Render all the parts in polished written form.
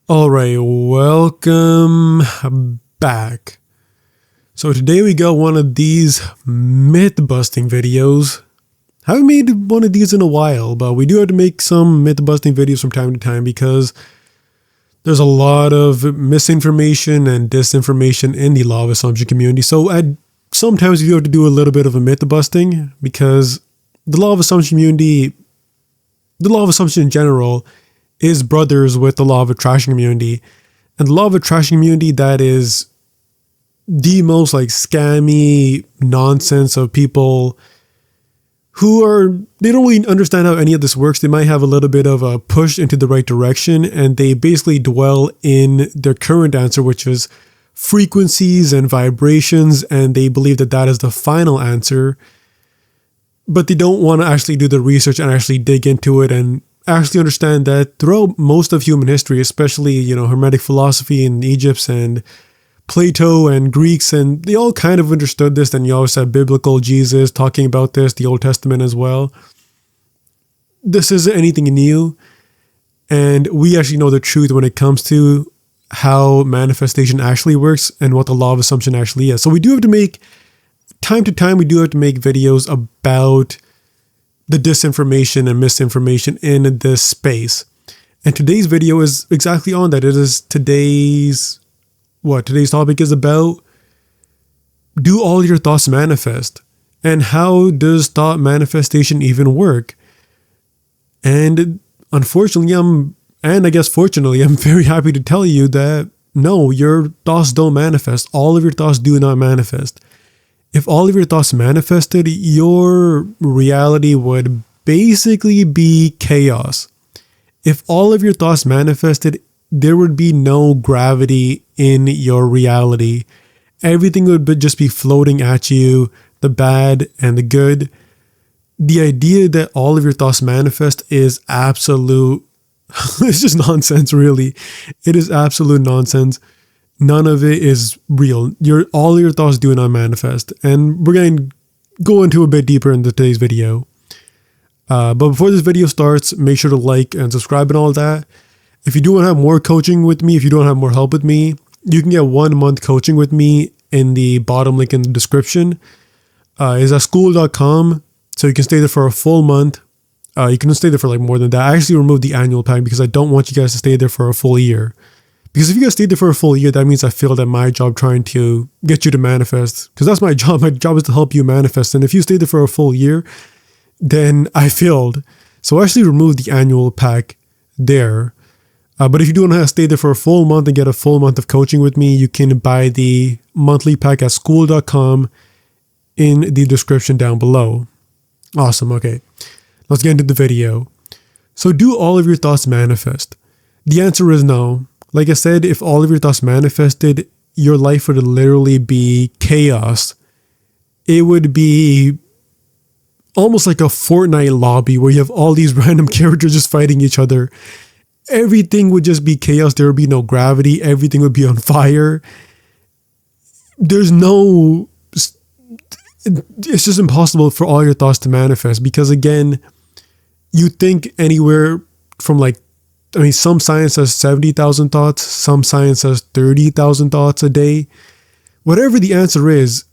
All right, welcome back. So today we got one of these myth-busting videos. Haven't made one of these in a while, but we do have to make some myth-busting videos from time to time because there's a lot of misinformation and disinformation in the law of assumption community. So sometimes we do have to do a little bit of a myth-busting because the law of assumption community, the law of assumption in general, is brothers with the law of attraction community. And the law of attraction community, that is the most scammy nonsense of people who they don't really understand how any of this works. They might have a little bit of a push into the right direction, and they basically dwell in their current answer, which is frequencies and vibrations, and they believe that that is the final answer. But they don't want to actually do the research and actually dig into it and actually understand that throughout most of human history, especially, Hermetic philosophy in Egypt and Plato and Greeks, and they all kind of understood this. And you always have biblical Jesus talking about this, the Old Testament as well. This isn't anything new. And we actually know the truth when it comes to how manifestation actually works and what the law of assumption actually is. So we do have to make, time to time, we do have to make videos about the disinformation and misinformation in this space. And today's video is exactly on that. It is today's topic is about, do all your thoughts manifest? And how does thought manifestation even work? And unfortunately, fortunately, I'm very happy to tell you that no, your thoughts don't manifest. All of your thoughts do not manifest. If all of your thoughts manifested, your reality would basically be chaos. If all of your thoughts manifested, there would be no gravity in your reality. Everything would just be floating at you, the bad and the good. The idea that all of your thoughts manifest is absolute, it's just nonsense, really. It is absolute nonsense. None of it is real. All your thoughts do not manifest. And we're going to go into a bit deeper into today's video. But before this video starts, make sure to like and subscribe and all that. If you do want to have more coaching with me, if you don't have more help with me, you can get 1 month coaching with me in the bottom link in the description. It's at school.com. So you can stay there for a full month. You can stay there for more than that. I actually removed the annual pack because I don't want you guys to stay there for a full year. Because if you guys stayed there for a full year, that means I failed at my job trying to get you to manifest. Because that's my job. My job is to help you manifest. And if you stayed there for a full year, then I failed. So I actually removed the annual pack there. But if you do want to stay there for a full month and get a full month of coaching with me, you can buy the monthly pack at school.com in the description down below. Awesome. Okay. Let's get into the video. So do all of your thoughts manifest? The answer is no. Like I said, if all of your thoughts manifested, your life would literally be chaos. It would be almost like a Fortnite lobby where you have all these random characters just fighting each other. Everything would just be chaos. There would be no gravity. Everything would be on fire. It's just impossible for all your thoughts to manifest because, again, you think anywhere from some science says 70,000 thoughts, some science says 30,000 thoughts a day. Whatever the answer is,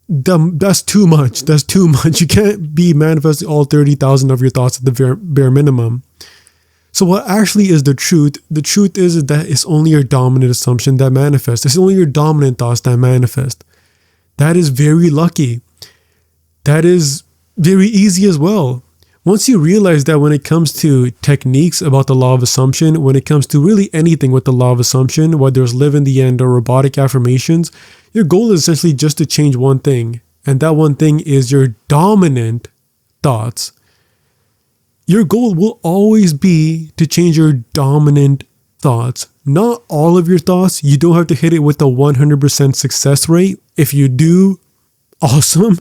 that's too much. That's too much. You can't be manifesting all 30,000 of your thoughts at the bare minimum. So what actually is the truth? The truth is that it's only your dominant assumption that manifests. It's only your dominant thoughts that manifest. That is very lucky. That is very easy as well. Once you realize that when it comes to techniques about the law of assumption, when it comes to really anything with the law of assumption, whether it's live in the end or robotic affirmations, your goal is essentially just to change one thing. And that one thing is your dominant thoughts. Your goal will always be to change your dominant thoughts. Not all of your thoughts. You don't have to hit it with a 100% success rate. If you do, awesome.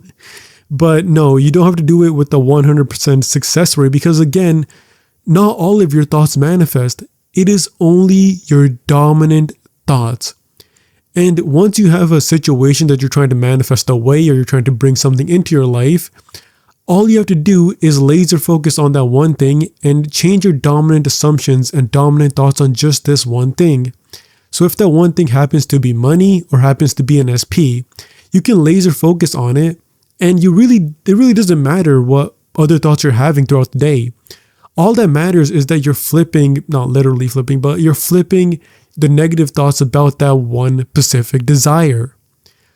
But no, you don't have to do it with the 100% success rate because, again, not all of your thoughts manifest. It is only your dominant thoughts. And once you have a situation that you're trying to manifest away or you're trying to bring something into your life, All you have to do is laser focus on that one thing and change your dominant assumptions and dominant thoughts on just this one thing. So if that one thing happens to be money or happens to be an SP, you can laser focus on it, and it really doesn't matter what other thoughts you're having throughout the day. All that matters is that you're flipping, not literally flipping, but you're flipping the negative thoughts about that one specific desire.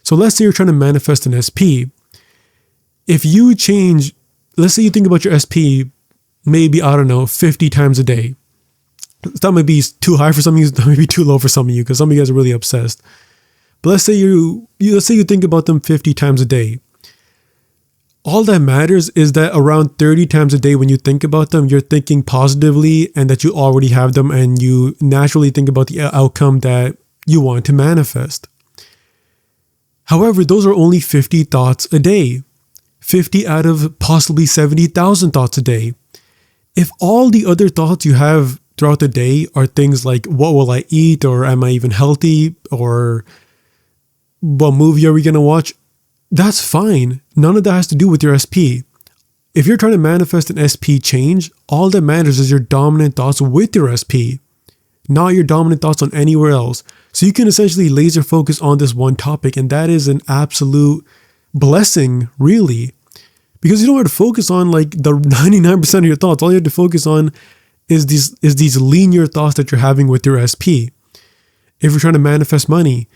So let's say you're trying to manifest an SP. If you change, let's say you think about your SP maybe, 50 times a day. That might be too high for some of you, that might be too low for some of you, because some of you guys are really obsessed. But let's say you think about them 50 times a day. All that matters is that around 30 times a day when you think about them, you're thinking positively and that you already have them, and you naturally think about the outcome that you want to manifest. However, those are only 50 thoughts a day. 50 out of possibly 70,000 thoughts a day. If all the other thoughts you have throughout the day are things like, what will I eat? Or am I even healthy? Or what movie are we going to watch? That's fine. None of that has to do with your SP. If you're trying to manifest an SP change, all that matters is your dominant thoughts with your SP, not your dominant thoughts on anywhere else. So you can essentially laser focus on this one topic, and that is an absolute blessing, really, because you don't have to focus on like the 99% of your thoughts. All you have to focus on is these linear thoughts that you're having with your SP. If you're trying to manifest money,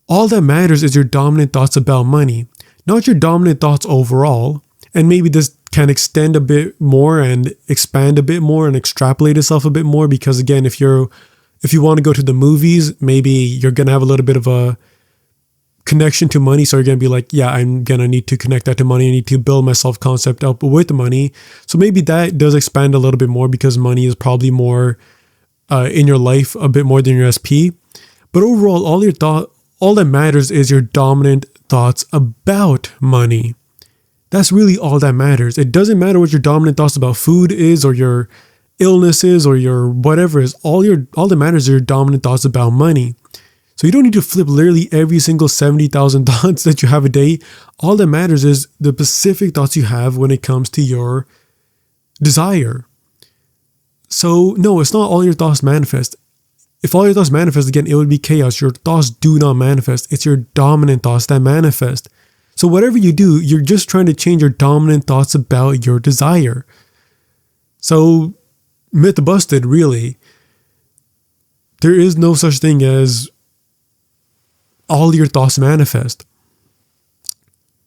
all that matters is your dominant thoughts about money, not your dominant thoughts overall. And maybe this can extend a bit more and expand a bit more and extrapolate itself a bit more, because again, if you want to go to the movies, maybe you're going to have a little bit of a connection to money. So you're going to be like, yeah, I'm going to need to connect that to money. I need to build my self-concept up with the money. So maybe that does expand a little bit more because money is probably more in your life a bit more than your SP. But overall, all that matters is your dominant thoughts about money. That's really all that matters. It doesn't matter what your dominant thoughts about food is, or your illnesses, or your whatever is. All that matters is your dominant thoughts about money. So you don't need to flip literally every single 70,000 thoughts that you have a day. All that matters is the specific thoughts you have when it comes to your desire. So no, it's not all your thoughts manifest. If all your thoughts manifest, again, it would be chaos. Your thoughts do not manifest. It's your dominant thoughts that manifest. So whatever you do, you're just trying to change your dominant thoughts about your desire. So myth busted, really. There is no such thing as all your thoughts manifest.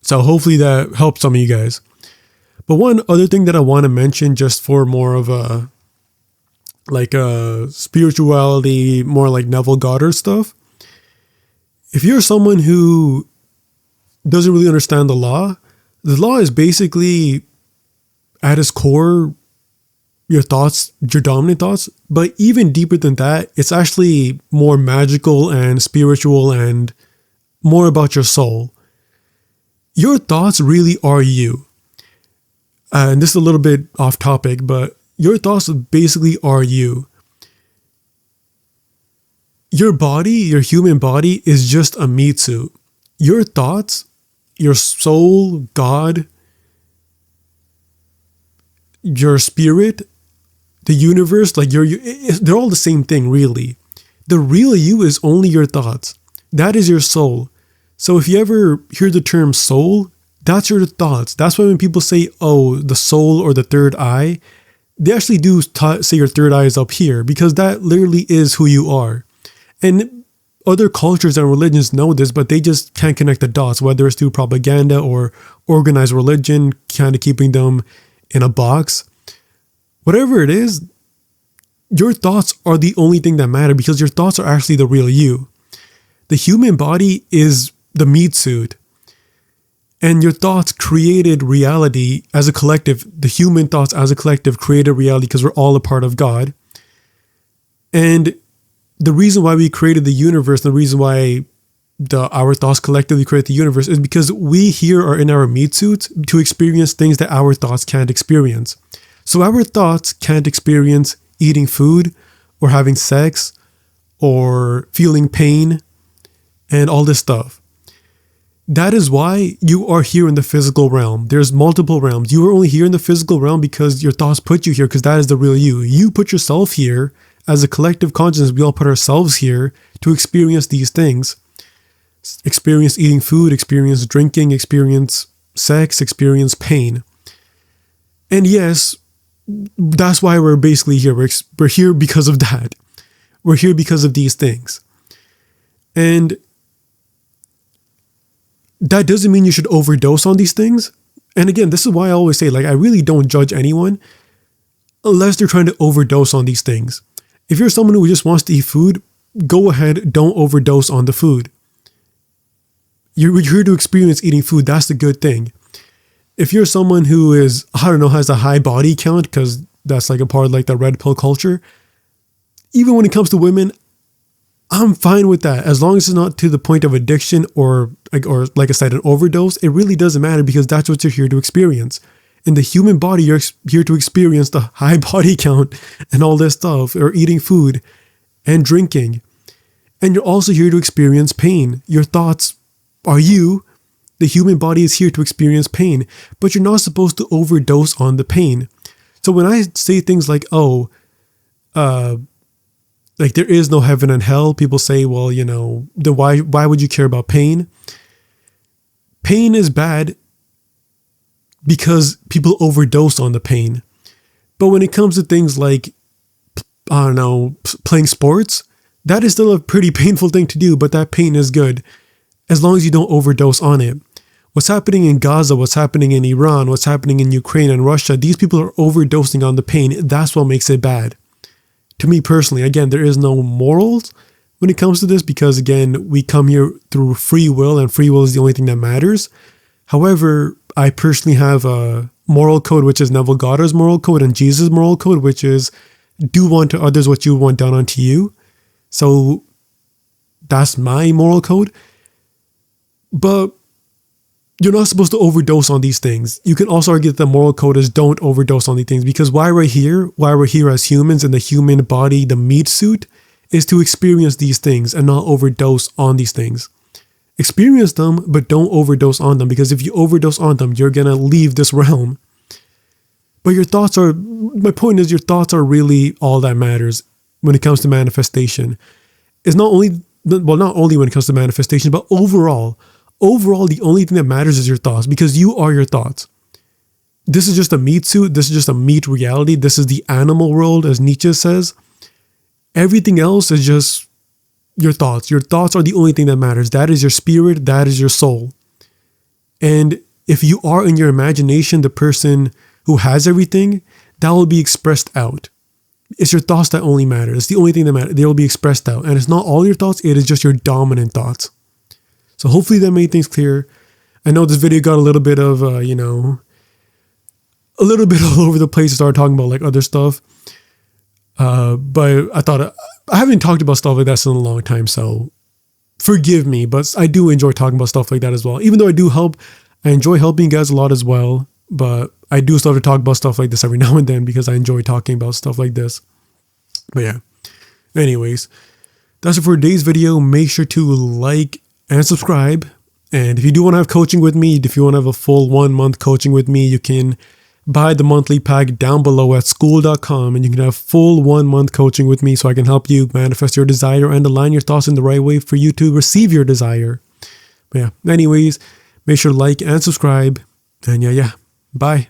So hopefully that helps some of you guys. But one other thing that I want to mention, just for more of a spirituality, more like Neville Goddard stuff. If you're someone who doesn't really understand the law is basically at its core your thoughts, your dominant thoughts. But even deeper than that, it's actually more magical and spiritual and more about your soul. Your thoughts really are you. And this is a little bit off topic, but your thoughts basically are you. Your body, your human body, is just a meat suit. Your thoughts, your soul, God, your spirit, the universe, they're all the same thing, really. The real you is only your thoughts. That is your soul. So if you ever hear the term soul, that's your thoughts. That's why when people say, oh, the soul or the third eye, they actually do say your third eye is up here, because that literally is who you are. And other cultures and religions know this, but they just can't connect the dots, whether it's through propaganda or organized religion, kind of keeping them in a box. Whatever it is, your thoughts are the only thing that matter, because your thoughts are actually the real you. The human body is the meat suit. And your thoughts created reality as a collective. The human thoughts as a collective created reality because we're all a part of God. And the reason why we created the universe, the reason why our thoughts collectively create the universe, is because we here are in our meat suits to experience things that our thoughts can't experience. So our thoughts can't experience eating food or having sex or feeling pain and all this stuff. That is why you are here in the physical realm. There's multiple realms. You are only here in the physical realm because your thoughts put you here, because that is the real you. You put yourself here as a collective consciousness. We all put ourselves here to experience these things. Experience eating food, experience drinking, experience sex, experience pain. And yes, that's why we're basically here. We're here because of that. We're here because of these things. And that doesn't mean you should overdose on these things. And again, this is why I always say, like, I really don't judge anyone unless they're trying to overdose on these things. If you're someone who just wants to eat food, go ahead, don't overdose on the food. You're here to experience eating food. That's the good thing. If you're someone who is, I don't know, has a high body count, because that's like a part of like the red pill culture, even when it comes to women, I'm fine with that. As long as it's not to the point of addiction or like I said, an overdose, it really doesn't matter, because that's what you're here to experience. In the human body, you're here to experience the high body count and all this stuff, or eating food and drinking. And you're also here to experience pain. Your thoughts are you. The human body is here to experience pain, but you're not supposed to overdose on the pain. So when I say things like, like there is no heaven and hell, people say, well, you know, then why would you care about pain? Pain is bad because people overdose on the pain. But when it comes to things like, I don't know, playing sports, that is still a pretty painful thing to do, but that pain is good as long as you don't overdose on it. What's happening in Gaza, what's happening in Iran, what's happening in Ukraine and Russia, these people are overdosing on the pain. That's what makes it bad. To me personally, again, there is no morals when it comes to this, because again, we come here through free will, and free will is the only thing that matters. However, I personally have a moral code, which is Neville Goddard's moral code, and Jesus' moral code, which is do unto others what you want done unto you. So that's my moral code. But you're not supposed to overdose on these things. You can also argue that the moral code is don't overdose on these things, because why we're here as humans in the human body, the meat suit, is to experience these things and not overdose on these things. Experience them, but don't overdose on them, because if you overdose on them, you're going to leave this realm. But my point is, your thoughts are really all that matters when it comes to manifestation. It's not only when it comes to manifestation, but overall, the only thing that matters is your thoughts, because you are your thoughts. This is just a meat suit. This is just a meat reality. This is the animal world, as Nietzsche says. Everything else is just your thoughts. Your thoughts are the only thing that matters. That is your spirit. That is your soul. And if you are in your imagination the person who has everything, that will be expressed out. It's your thoughts that only matter. It's the only thing that matters. They will be expressed out. And it's not all your thoughts. It is just your dominant thoughts. So hopefully that made things clear. I know this video got a little bit of, a little bit all over the place to start talking about like other stuff. But I thought, I haven't talked about stuff like that in a long time, so forgive me. But I do enjoy talking about stuff like that as well. Even though I enjoy helping you guys a lot as well. But I do still have to talk about stuff like this every now and then, because I enjoy talking about stuff like this. But yeah, anyways, that's it for today's video. Make sure to like and subscribe. And if you do want to have coaching with me, if you want to have a full 1 month coaching with me, you can buy the monthly pack down below at school.com, and you can have full 1 month coaching with me so I can help you manifest your desire and align your thoughts in the right way for you to receive your desire. But yeah, anyways, make sure to like and subscribe. And yeah, bye.